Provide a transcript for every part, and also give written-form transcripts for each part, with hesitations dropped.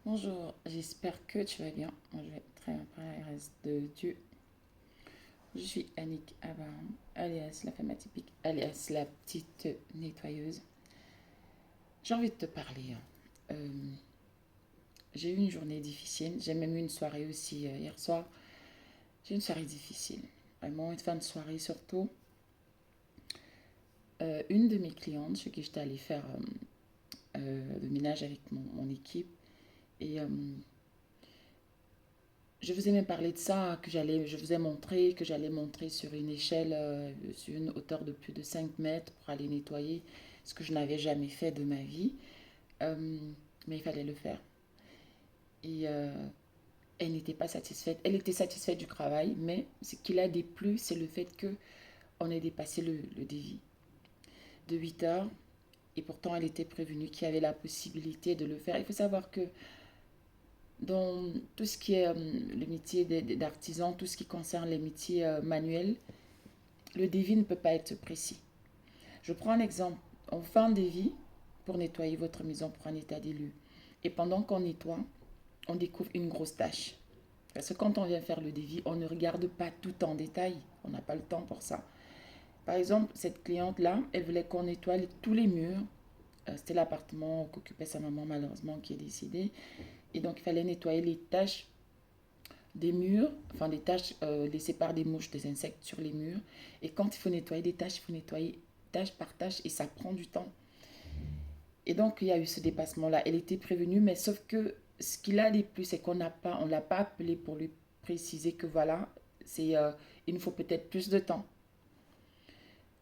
Bonjour, j'espère que tu vas bien. Moi, je vais très bien par la grâce de Dieu. Je suis Annick Abraham, alias la femme atypique, alias la petite nettoyeuse. J'ai envie de te parler. J'ai eu une journée difficile. J'ai même eu une soirée aussi hier soir. J'ai eu une soirée difficile. Vraiment, une fin de soirée surtout. Une de mes clientes, chez qui j'étais allée faire le ménage avec mon équipe. Et je vous ai même parlé de ça, je vous ai montré que j'allais montrer sur une échelle, sur une hauteur de plus de 5 mètres pour aller nettoyer, ce que je n'avais jamais fait de ma vie. Euh, mais il fallait le faire. Et elle n'était pas satisfaite. Elle était satisfaite du travail, mais ce qui l'a déplu, c'est le fait que on ait dépassé le dévis de 8 heures. Et pourtant, elle était prévenue qu'il y avait la possibilité de le faire. Il faut savoir que dans tout ce qui est le métier d'artisan, tout ce qui concerne les métiers manuels, le devis ne peut pas être précis. Je prends un exemple. On fait un devis pour nettoyer votre maison pour un état des lieux. Et pendant qu'on nettoie, on découvre une grosse tâche. Parce que quand on vient faire le devis, on ne regarde pas tout en détail. On n'a pas le temps pour ça. Par exemple, cette cliente-là, elle voulait qu'on nettoie tous les murs. C'était l'appartement qu'occupait sa maman, malheureusement, qui est décédée. Et donc, il fallait nettoyer les taches des murs, enfin des taches laissées par des mouches, des insectes sur les murs. Et quand il faut nettoyer des taches, il faut nettoyer tâche par tâche et ça prend du temps. Et donc il y a eu ce dépassement-là. Elle était prévenue, mais sauf que ce qu'il a de plus, c'est on l'a pas appelé pour lui préciser que voilà, c'est il nous faut peut-être plus de temps.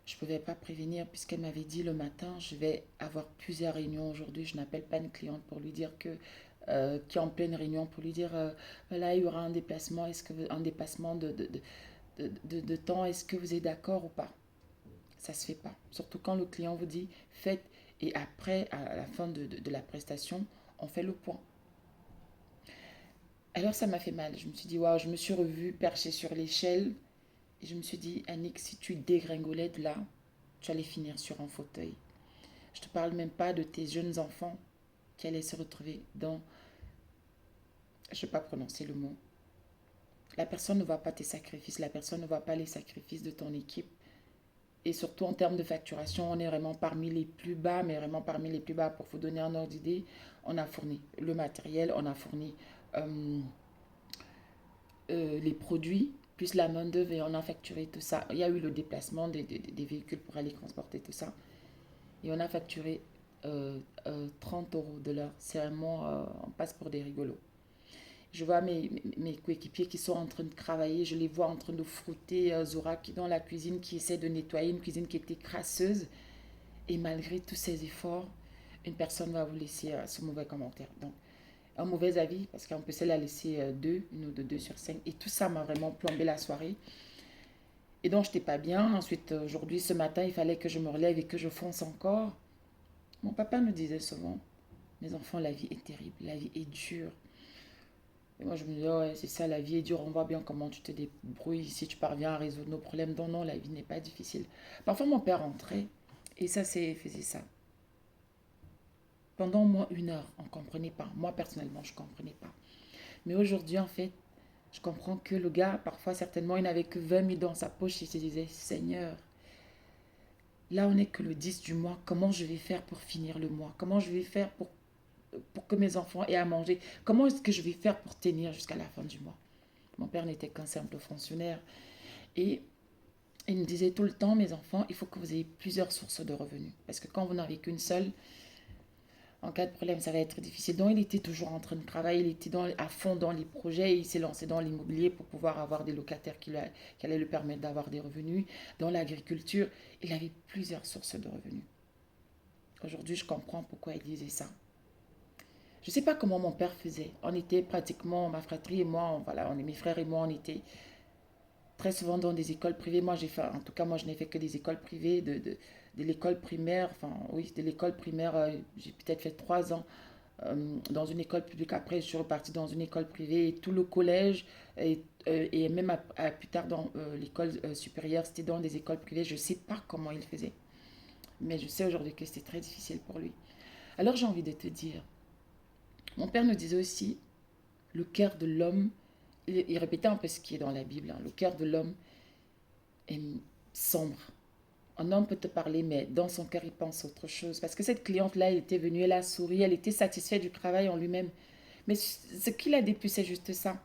Je ne pouvais pas prévenir puisqu'elle m'avait dit le matin, je vais avoir plusieurs réunions aujourd'hui. Je n'appelle pas une cliente pour lui dire que qui est en pleine réunion pour lui dire voilà, il y aura un déplacement, un dépassement de temps, est-ce que vous êtes d'accord ou pas? Ça se fait pas. Surtout quand le client vous dit faites et après, à la fin de la prestation, on fait le point. Alors ça m'a fait mal. Je me suis dit, waouh, je me suis revue perchée sur l'échelle et je me suis dit, Annick, si tu dégringolais de là, tu allais finir sur un fauteuil. Je te parle même pas de tes jeunes enfants qui allaient se retrouver dans, je ne vais pas prononcer le mot. La personne ne voit pas tes sacrifices, la personne ne voit pas les sacrifices de ton équipe. Et surtout en termes de facturation, on est vraiment parmi les plus bas, mais vraiment parmi les plus bas. Pour vous donner un ordre d'idée, on a fourni le matériel, on a fourni euh, les produits, plus la main-d'œuvre et on a facturé tout ça. Il y a eu le déplacement des véhicules pour aller transporter tout ça. Et on a facturé 30 euros de l'heure. C'est vraiment, on passe pour des rigolos. Je vois mes coéquipiers qui sont en train de travailler, je les vois en train de frotter Zora qui est dans la cuisine, qui essaie de nettoyer une cuisine qui était crasseuse. Et malgré tous ces efforts, une personne va vous laisser ce mauvais commentaire. Donc, un mauvais avis, parce qu'on peut se la laisser 2, une note de 2 sur 5. Et tout ça m'a vraiment plombé la soirée. Et donc, je n'étais pas bien. Ensuite, aujourd'hui, ce matin, il fallait que je me relève et que je fonce encore. Mon papa me disait souvent, mes enfants, la vie est terrible, la vie est dure. Et moi, je me disais, ouais, c'est ça, la vie est dure, on voit bien comment tu te débrouilles, si tu parviens à résoudre nos problèmes. Non, non, la vie n'est pas difficile. Parfois, mon père rentrait, et ça, faisait ça. Pendant au moins 1 heure, on ne comprenait pas. Moi, personnellement, je ne comprenais pas. Mais aujourd'hui, en fait, je comprends que le gars, parfois, certainement, il n'avait que 20 000 dans sa poche. Il se disait, Seigneur, là, on n'est que le 10 du mois. Comment je vais faire pour finir le mois? Comment je vais faire pour que mes enfants aient à manger? Comment est-ce que je vais faire pour tenir jusqu'à la fin du mois? Mon père n'était qu'un simple fonctionnaire. Et il me disait tout le temps, mes enfants, il faut que vous ayez plusieurs sources de revenus. Parce que quand vous n'avez qu'une seule, en cas de problème, ça va être difficile. Donc, il était toujours en train de travailler, il était à fond dans les projets, il s'est lancé dans l'immobilier pour pouvoir avoir des locataires qui allaient lui permettre d'avoir des revenus. Dans l'agriculture, il avait plusieurs sources de revenus. Aujourd'hui, je comprends pourquoi il disait ça. Je ne sais pas comment mon père faisait. On était pratiquement, ma fratrie et moi, voilà, mes frères et moi, on était très souvent dans des écoles privées. Moi, en tout cas, moi, je n'ai fait que des écoles privées, de l'école primaire, enfin, oui, de l'école primaire, j'ai peut-être fait 3 ans dans une école publique. Après, je suis repartie dans une école privée et tout le collège et même plus tard dans l'école supérieure, c'était dans des écoles privées. Je ne sais pas comment il faisait, mais je sais aujourd'hui que c'était très difficile pour lui. Alors j'ai envie de te dire, Mon père nous disait aussi, le cœur de l'homme, il répétait un peu ce qui est dans la Bible, hein, le cœur de l'homme est sombre. Un homme peut te parler, mais dans son cœur, il pense autre chose. Parce que cette cliente-là, elle était venue, elle a souri, elle était satisfaite du travail en lui-même. Mais ce qu'il a déplu, c'est juste ça.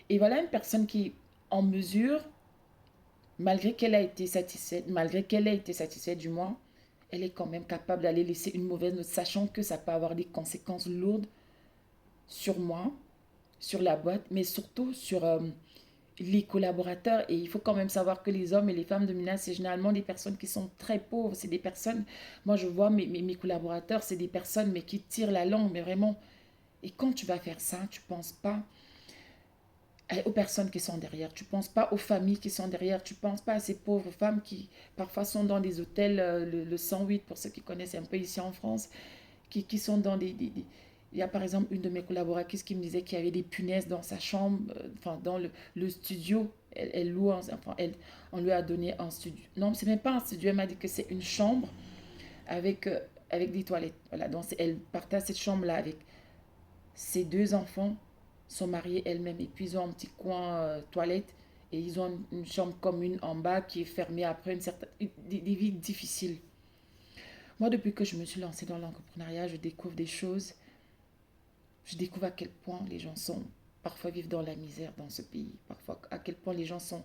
Et voilà une personne qui, en mesure, malgré qu'elle ait été satisfaite du moins, elle est quand même capable d'aller laisser une mauvaise note, sachant que ça peut avoir des conséquences lourdes sur moi, sur la boîte, mais surtout sur les collaborateurs. Et il faut quand même savoir que les hommes et les femmes de ménage, c'est généralement des personnes qui sont très pauvres. C'est des personnes, moi je vois mes collaborateurs, c'est des personnes mais qui tirent la langue, mais vraiment. Et quand tu vas faire ça, tu ne penses pas aux personnes qui sont derrière, tu ne penses pas aux familles qui sont derrière, tu ne penses pas à ces pauvres femmes qui parfois sont dans des hôtels, le 108 pour ceux qui connaissent un peu ici en France, qui sont dans il y a par exemple une de mes collaboratrices qui me disait qu'il y avait des punaises dans sa chambre, enfin dans le studio. Elle loue, enfin, on lui a donné un studio. Non, c'est même pas un studio, elle m'a dit que c'est une chambre avec, avec des toilettes. Voilà, donc elle partage cette chambre-là avec ses deux enfants, son mari, elle-même, et puis ils ont un petit coin toilette et ils ont une chambre commune en bas qui est fermée après une certaine... des vies difficiles. Moi, depuis que je me suis lancée dans l'entrepreneuriat, je découvre des choses. Je découvre à quel point les gens sont, parfois vivent dans la misère dans ce pays. Parfois, à quel point les gens sont...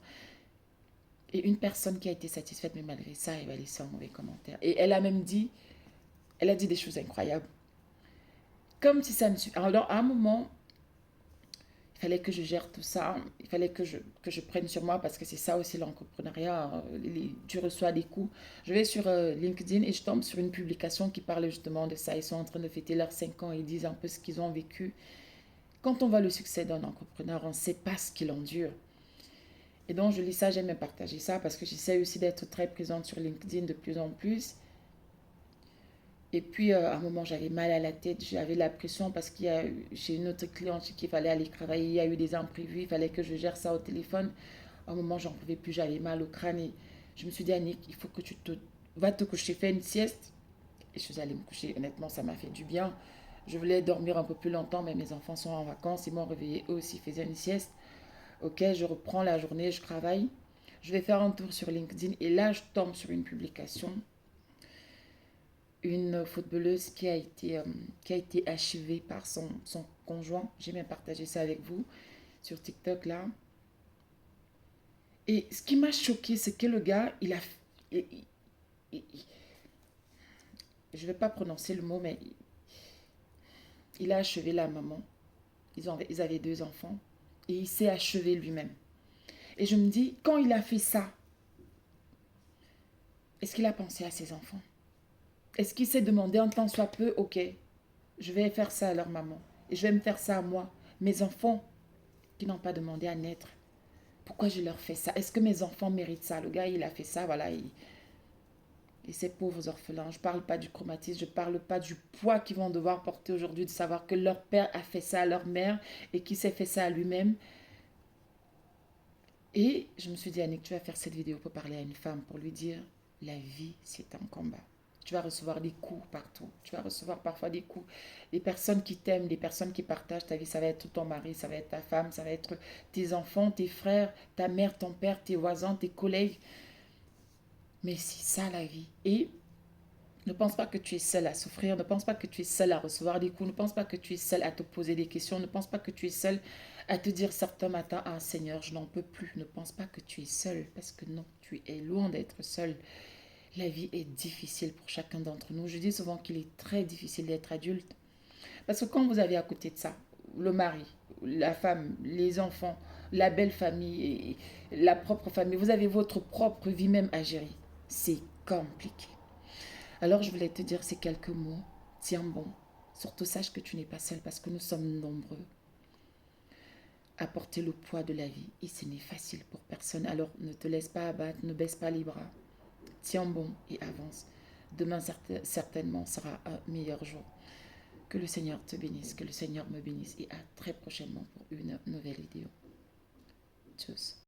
Et une personne qui a été satisfaite, mais malgré ça, elle va laisser un mauvais commentaire. Et elle a même dit, elle a dit des choses incroyables. Comme si ça ne suffit. Alors, à un moment, il fallait que je gère tout ça. Il fallait que je prenne sur moi parce que c'est ça aussi l'entrepreneuriat. Tu reçois des coups. Je vais sur LinkedIn et je tombe sur une publication qui parle justement de ça. Ils sont en train de fêter leurs 5 ans et ils disent un peu ce qu'ils ont vécu. Quand on voit le succès d'un entrepreneur, on ne sait pas ce qu'il endure. Et donc, je lis ça, j'aime partager ça parce que j'essaie aussi d'être très présente sur LinkedIn de plus en plus. Et puis, à un moment, j'avais mal à la tête, j'avais la pression parce qu'il y a chez une autre cliente qu'il fallait aller travailler, il y a eu des imprévus, il fallait que je gère ça au téléphone. À un moment, j'en pouvais plus, j'avais mal au crâne et je me suis dit, Annick, il faut que tu te... vas te coucher, fais une sieste. Et je suis allée me coucher, honnêtement, ça m'a fait du bien. Je voulais dormir un peu plus longtemps, mais mes enfants sont en vacances, ils m'ont réveillé, eux aussi faisaient une sieste. Ok, je reprends la journée, je travaille. Je vais faire un tour sur LinkedIn et là, je tombe sur une publication. Une footballeuse qui a été achevée par son conjoint. J'ai même partagé ça avec vous sur TikTok là. Et ce qui m'a choqué, c'est que le gars, il- il- je ne vais pas prononcer le mot, mais il a achevé la maman. Ils avaient deux enfants. Et il s'est achevé lui-même. Et je me dis, quand il a fait ça, est-ce qu'il a pensé à ses enfants? Est-ce qu'il s'est demandé en tant soit peu, ok, je vais faire ça à leur maman. Et je vais me faire ça à moi. Mes enfants qui n'ont pas demandé à naître. Pourquoi je leur fais ça? Est-ce que mes enfants méritent ça? Le gars, il a fait ça, voilà. Et ces pauvres orphelins, je ne parle pas du chromatisme, je ne parle pas du poids qu'ils vont devoir porter aujourd'hui de savoir que leur père a fait ça à leur mère et qu'il s'est fait ça à lui-même. Et je me suis dit, Annick, tu vas faire cette vidéo pour parler à une femme, pour lui dire, la vie, c'est un combat. Tu vas recevoir des coups partout. Tu vas recevoir parfois des coups. Les personnes qui t'aiment, les personnes qui partagent ta vie, ça va être ton mari, ça va être ta femme, ça va être tes enfants, tes frères, ta mère, ton père, tes voisins, tes collègues. Mais c'est ça la vie. Et ne pense pas que tu es seul à souffrir, ne pense pas que tu es seul à recevoir des coups, ne pense pas que tu es seul à te poser des questions, ne pense pas que tu es seul à te dire certains matins, ah Seigneur, je n'en peux plus. Ne pense pas que tu es seul, parce que non, tu es loin d'être seul. La vie est difficile pour chacun d'entre nous. Je dis souvent qu'il est très difficile d'être adulte, parce que quand vous avez à côté de ça, le mari, la femme, les enfants, la belle famille, et la propre famille, vous avez votre propre vie même à gérer. C'est compliqué. Alors je voulais te dire ces quelques mots. Tiens bon. Surtout sache que tu n'es pas seul parce que nous sommes nombreux à porter le poids de la vie et ce n'est facile pour personne. Alors ne te laisse pas abattre, ne baisse pas les bras. Tiens bon et avance. Demain certainement sera un meilleur jour. Que le Seigneur te bénisse, que le Seigneur me bénisse et à très prochainement pour une nouvelle vidéo. Tchuss.